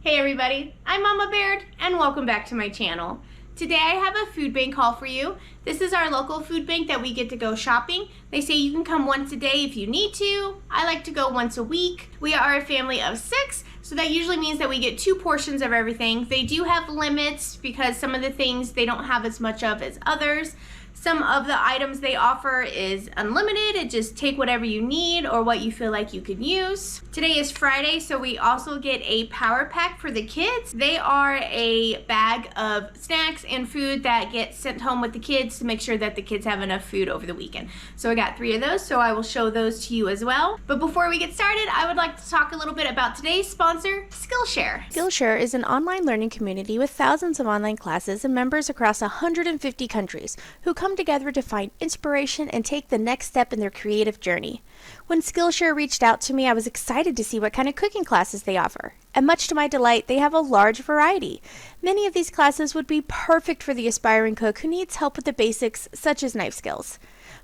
Hey everybody, I'm Mama Baird and welcome back to my channel. Today I have a food bank haul for you. This is our local food bank that we get to go shopping. They say you can come once a day if you need to. I like to go once a week. We are a family of 6, so that usually means that we get 2 portions of everything. They do have limits because some of the things they don't have as much of as others. Some of the items they offer is unlimited. It just take whatever you need or what you feel like you could use. Today is Friday, so we also get a power pack for the kids. They are a bag of snacks and food that get sent home with the kids to make sure that the kids have enough food over the weekend. So I got 3 of those, so I will show those to you as well. But before we get started, I would like to talk a little bit about today's sponsor, Skillshare. Skillshare is an online learning community with thousands of online classes and members across 150 countries who come together to find inspiration and take the next step in their creative journey. When Skillshare reached out to me, I was excited to see what kind of cooking classes they offer. And much to my delight, they have a large variety. Many of these classes would be perfect for the aspiring cook who needs help with the basics, such as knife skills.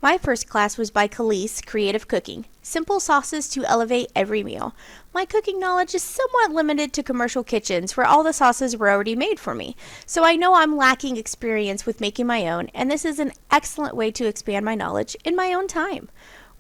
My first class was by Khalees, Creative Cooking, simple sauces to elevate every meal. My cooking knowledge is somewhat limited to commercial kitchens where all the sauces were already made for me, so I know I'm lacking experience with making my own, and this is an excellent way to expand my knowledge in my own time.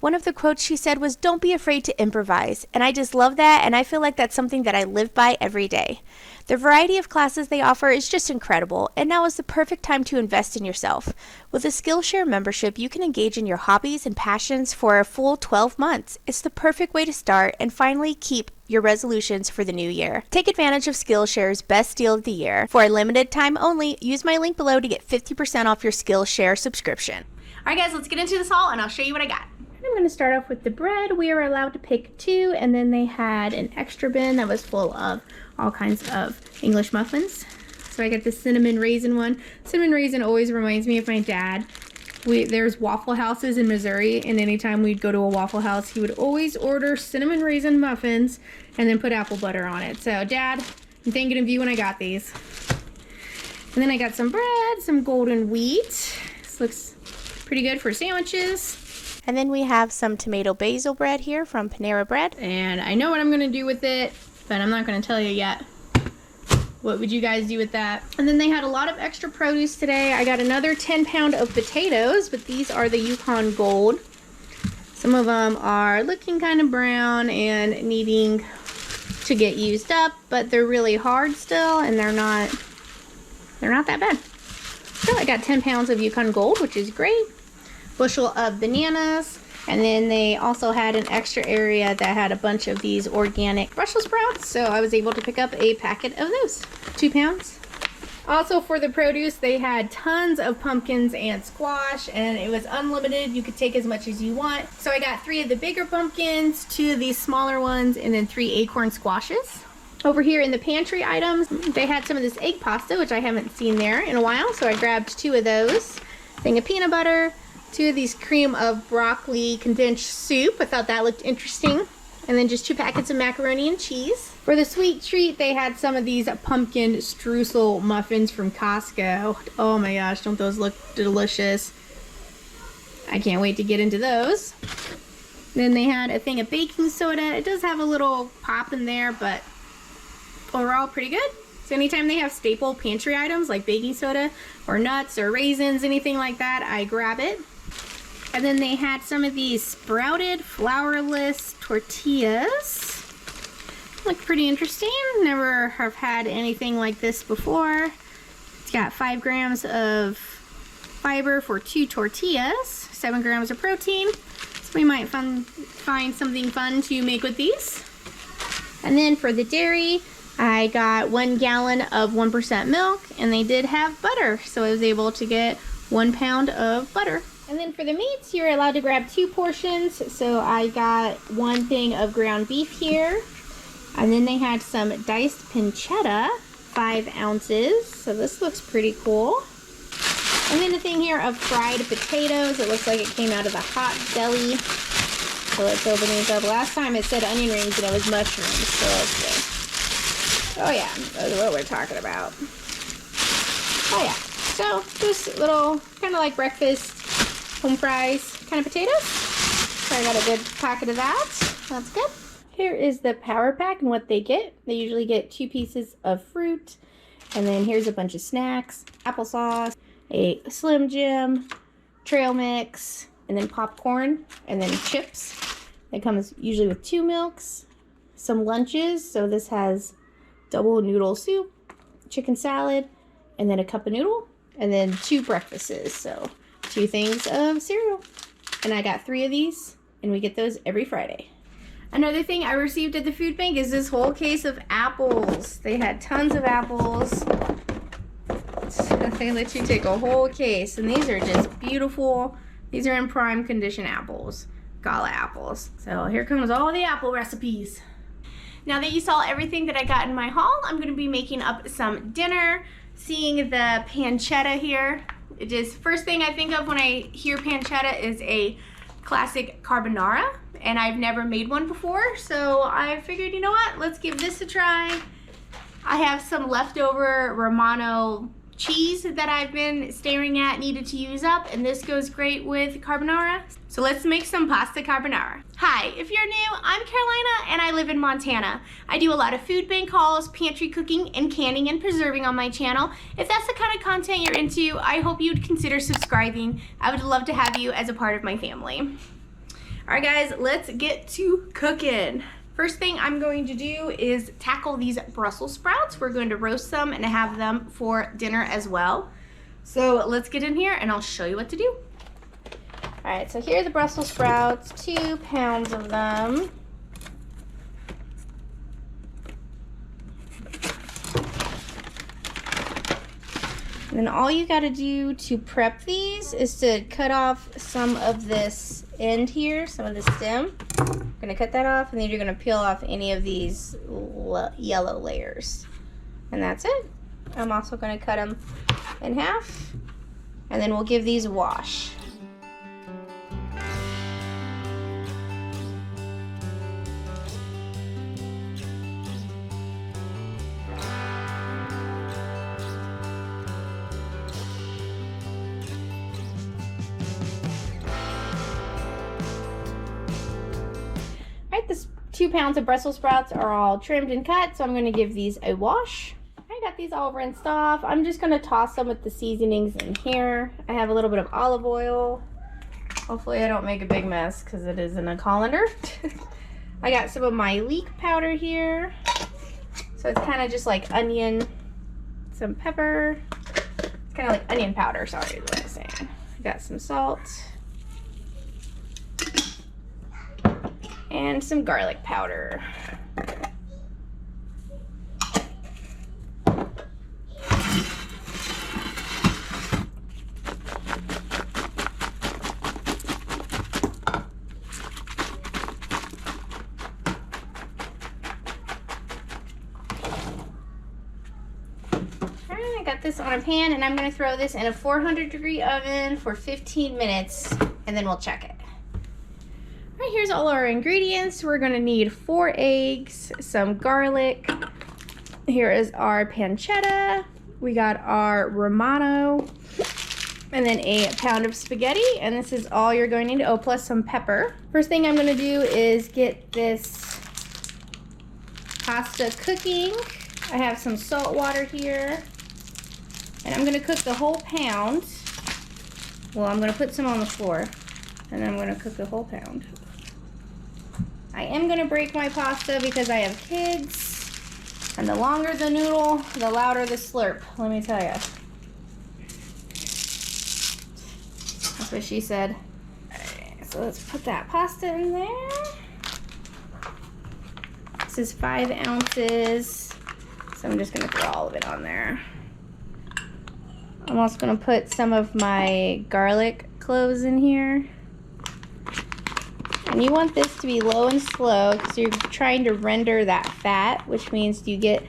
One of the quotes she said was, "Don't be afraid to improvise," and I just love that, and I feel like that's something that I live by every day. The variety of classes they offer is just incredible, and now is the perfect time to invest in yourself. With a Skillshare membership, you can engage in your hobbies and passions for a full 12 months. It's the perfect way to start and finally keep your resolutions for the new year. Take advantage of Skillshare's best deal of the year. For a limited time only, use my link below to get 50% off your Skillshare subscription. All right guys, let's get into this haul and I'll show you what I got. I'm going to start off with the bread. We were allowed to pick 2, and then they had an extra bin that was full of all kinds of English muffins. So I got the cinnamon raisin one. Cinnamon raisin always reminds me of my dad. There's Waffle Houses in Missouri, and anytime we'd go to a Waffle House, he would always order cinnamon raisin muffins and then put apple butter on it. So Dad, I'm thinking of you when I got these. And then I got some bread, some golden wheat. This looks pretty good for sandwiches. And then we have some tomato basil bread here from Panera Bread. And I know what I'm going to do with it, but I'm not going to tell you yet. What would you guys do with that? And then they had a lot of extra produce today. I got another 10-pound of potatoes, but these are the Yukon Gold. Some of them are looking kind of brown and needing to get used up, but they're really hard still, and they're not that bad. So I got 10 pounds of Yukon Gold, which is great. Bushel of bananas, and then they also had an extra area that had a bunch of these organic Brussels sprouts, so I was able to pick up a packet of those. 2 pounds. Also for the produce, they had tons of pumpkins and squash, and it was unlimited. You could take as much as you want. So I got 3 of the bigger pumpkins, 2 of these smaller ones, and then 3 acorn squashes. Over here in the pantry items, they had some of this egg pasta, which I haven't seen there in a while, so I grabbed 2 of those. Thing of peanut butter, 2 of these cream of broccoli condensed soup. I thought that looked interesting. And then just 2 packets of macaroni and cheese. For the sweet treat, they had some of these pumpkin streusel muffins from Costco. Oh my gosh, don't those look delicious? I can't wait to get into those. Then they had a thing of baking soda. It does have a little pop in there, but overall pretty good. So anytime they have staple pantry items like baking soda or nuts or raisins, anything like that, I grab it. And then they had some of these sprouted flourless tortillas. Look pretty interesting. Never have had anything like this before. It's got 5 grams of fiber for 2 tortillas, 7 grams of protein. So we might find something fun to make with these. And then for the dairy, I got 1 gallon of 1% milk, and they did have butter. So I was able to get 1 pound of butter. And then for the meats, you're allowed to grab 2 portions. So I got 1 thing of ground beef here. And then they had some diced pancetta, 5 ounces. So this looks pretty cool. And then a thing here of fried potatoes. It looks like it came out of the hot deli. So let's open these up. Last time it said onion rings and it was mushrooms. So let's see. Oh yeah, that's what we're talking about. Oh yeah. So just little kind of like breakfast home fries kind of potatoes. So I got a good packet of that. That's good. here is the power pack and what they get. They usually get 2 pieces of fruit, and then here's a bunch of snacks, applesauce, a Slim Jim, trail mix, and then popcorn, and then chips. It comes usually with 2 milks, some lunches. So this has double noodle soup, chicken salad, and then a cup of noodle, and then 2 breakfasts. So 2 things of cereal. And I got 3 of these, and we get those every Friday. Another thing I received at the food bank is this whole case of apples. They had tons of apples. They let you take a whole case, and these are just beautiful. These are in prime condition apples, gala apples. So here comes all the apple recipes. Now that you saw everything that I got in my haul, I'm gonna be making up some dinner. Seeing the pancetta here, it just, first thing I think of when I hear pancetta is a classic carbonara, and I've never made one before, so I figured, you know what, let's give this a try. I have some leftover Romano cheese that I've been staring at, needed to use up, and this goes great with carbonara. So let's make some pasta carbonara. Hi, if you're new, I'm Carolina and I live in Montana. I do a lot of food bank hauls, pantry cooking, and canning and preserving on my channel. If that's the kind of content you're into, I hope you'd consider subscribing. I would love to have you as a part of my family. All right guys, let's get to cooking. First thing I'm going to do is tackle these Brussels sprouts. We're going to roast them and have them for dinner as well. So let's get in here and I'll show you what to do. All right, so here are the Brussels sprouts, 2 pounds of them. And then all you gotta do to prep these is to cut off some of this end here, some of the stem. I'm gonna cut that off, and then you're gonna peel off any of these yellow layers. And that's it. I'm also gonna cut them in half, and then we'll give these a wash. This 2 pounds of Brussels sprouts are all trimmed and cut, so I'm going to give these a wash. I got these all rinsed off. I'm just going to toss them with the seasonings in here. I have a little bit of olive oil. Hopefully I don't make a big mess because it is in a colander. I got some of my leek powder here. So it's kind of just like onion, some pepper. It's kind of like onion powder, sorry is what I'm saying. I got some salt. And some garlic powder. I got this on a pan, and I'm going to throw this in a 400-degree oven for 15 minutes, and then we'll check it. All right, here's all our ingredients. We're going to need 4 eggs, some garlic. Here is our pancetta. We got our Romano, and then a pound of spaghetti, and this is all you're going to need. Oh, plus some pepper. First thing I'm going to do is get this pasta cooking. I have some salt water here, and I'm going to cook the whole pound. Well, I'm going to put some on the floor, and then I'm going to cook the whole pound. I am going to break my pasta because I have kids, and the longer the noodle, the louder the slurp, let me tell you. That's what she said. Alright, so let's put that pasta in there. This is 5 ounces, so I'm just going to throw all of it on there. I'm also going to put some of my garlic cloves in here. And you want this to be low and slow because you're trying to render that fat, which means you get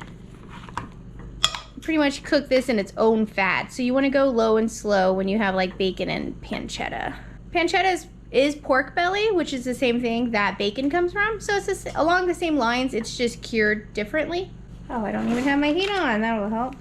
pretty much cook this in its own fat. So you want to go low and slow when you have like bacon and pancetta. Pancetta is pork belly, which is the same thing that bacon comes from. So it's just along the same lines, it's just cured differently. Oh, I don't even have my heat on, that will help.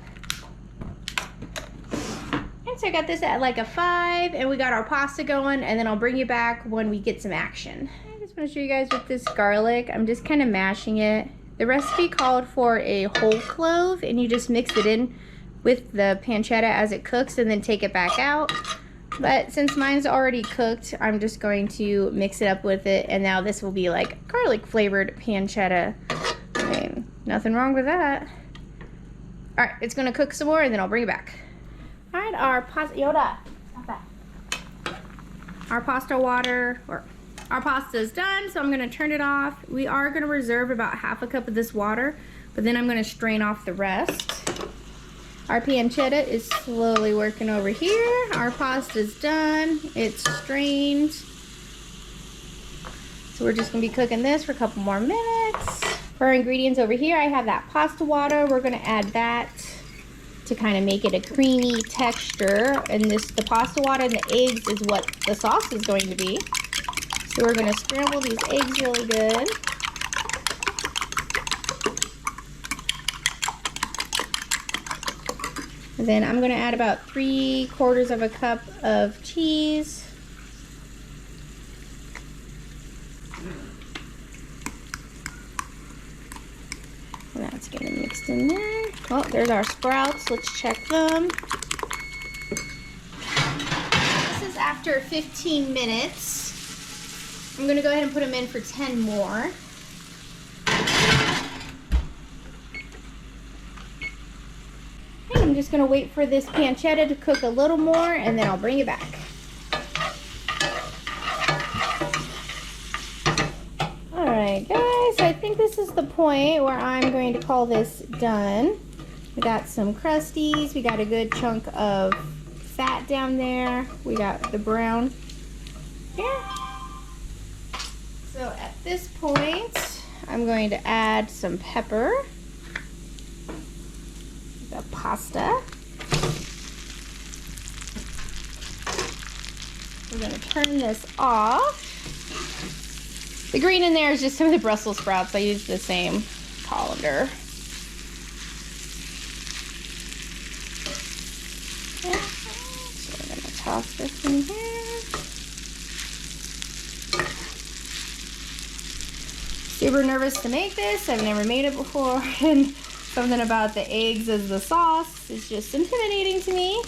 And so I got this at like a 5, and we got our pasta going, and then I'll bring you back when we get some action. I just want to show you guys with this garlic. I'm just kind of mashing it. The recipe called for a whole clove, and you just mix it in with the pancetta as it cooks and then take it back out. But since mine's already cooked, I'm just going to mix it up with it, and now this will be like garlic flavored pancetta. I mean, nothing wrong with that. All right, it's gonna cook some more, and then I'll bring it back. All right, our pasta, Yoda, stop that. Our pasta water, or our pasta is done, so I'm gonna turn it off. We are gonna reserve about half a cup of this water, but then I'm gonna strain off the rest. Our pancetta is slowly working over here. Our pasta's done, it's strained. So we're just gonna be cooking this for a couple more minutes. For our ingredients over here, I have that pasta water. We're gonna add that to kind of make it a creamy texture. And the pasta water and the eggs is what the sauce is going to be. So we're gonna scramble these eggs really good. And then I'm gonna add about 3/4 of a cup of cheese. And that's getting mixed in there. Oh, there's our sprouts. Let's check them. This is after 15 minutes. I'm gonna go ahead and put them in for 10 more. And I'm just gonna wait for this pancetta to cook a little more, and then I'll bring it back. Alright guys, I think this is the point where I'm going to call this done. We got some crusties, we got a good chunk of fat down there, we got the brown here. So at this point, I'm going to add some pepper, the pasta. We're going to turn this off. The green in there is just some of the Brussels sprouts. I use the same colander. Yeah. So we're going to toss this in here. Super nervous to make this. I've never made it before. And something about the eggs as the sauce is just intimidating to me.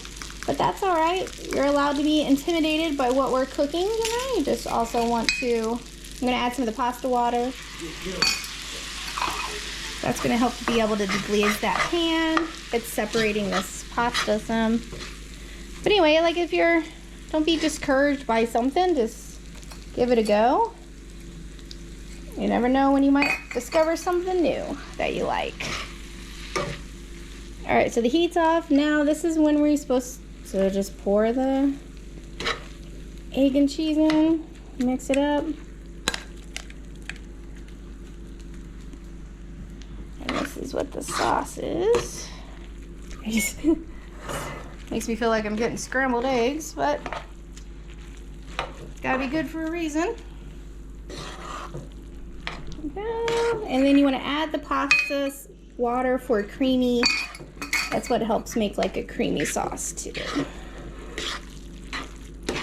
But that's alright. You're allowed to be intimidated by what we're cooking. You know, you just also want to... I'm going to add some of the pasta water. That's going to help to be able to deglaze that pan. It's separating this pasta some. But anyway, like if you're, don't be discouraged by something, just give it a go. You never know when you might discover something new that you like. Alright, so the heat's off. Now this is when we're supposed to just pour the egg and cheese in, mix it up. This is what the sauce is. Makes me feel like I'm getting scrambled eggs, but it's gotta be good for a reason. And then you want to add the pasta water for a creamy. That's what helps make like a creamy sauce too. There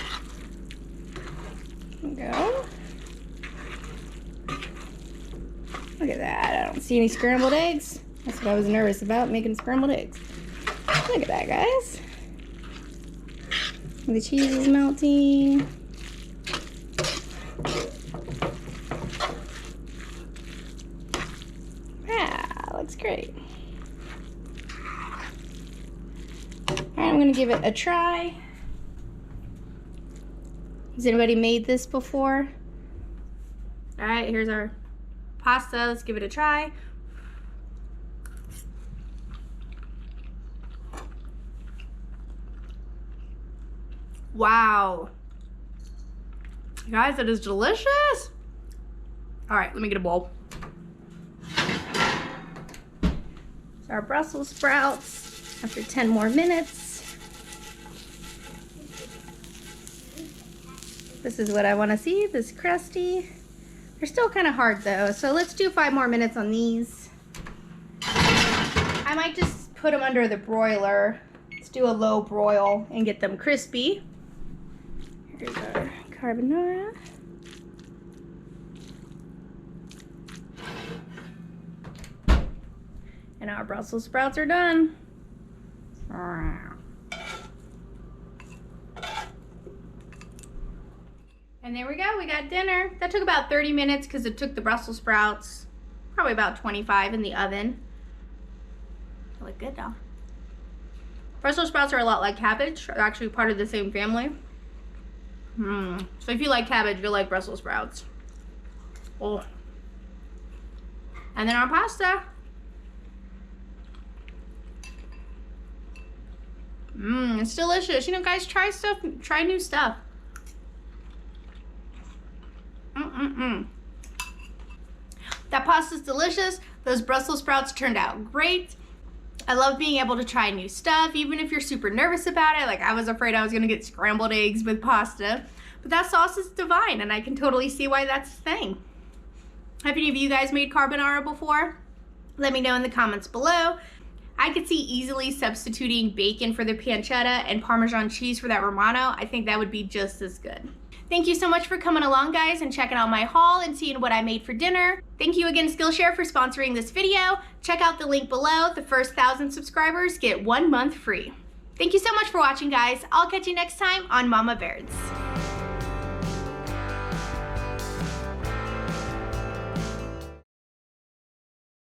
we go. Look at that. I don't see any scrambled eggs. That's what I was nervous about, making scrambled eggs. Look at that, guys. The cheese is melting. Ah, looks great. Alright, I'm going to give it a try. Has anybody made this before? Alright, here's our pasta. Let's give it a try. Wow. Guys, that is delicious. All right, let me get a bowl. So our Brussels sprouts after 10 more minutes. This is what I want to see, this crusty. They're still kind of hard though, so let's do 5 more minutes on these. I might just put them under the broiler Let's do a low broil and get them crispy. Here's our carbonara. And our Brussels sprouts are done. And there we go, we got dinner. That took about 30 minutes because it took the Brussels sprouts probably about 25 in the oven. They look good though. Brussels sprouts are a lot like cabbage. They're actually part of the same family. So if you like cabbage, you'll like Brussels sprouts. Oh. And then our pasta. It's delicious. You know, guys, try new stuff. That pasta's delicious. Those Brussels sprouts turned out great. I love being able to try new stuff, even if you're super nervous about it. Like, I was afraid I was gonna get scrambled eggs with pasta, but that sauce is divine, and I can totally see why that's a thing. Have any of you guys made carbonara before? Let me know in the comments below. I could see easily substituting bacon for the pancetta and Parmesan cheese for that Romano. I think that would be just as good. Thank you so much for coming along, guys, and checking out my haul and seeing what I made for dinner. Thank you again, Skillshare, for sponsoring this video. Check out the link below. The first 1,000 subscribers get 1 month free. Thank you so much for watching, guys. I'll catch you next time on Mama Baird's.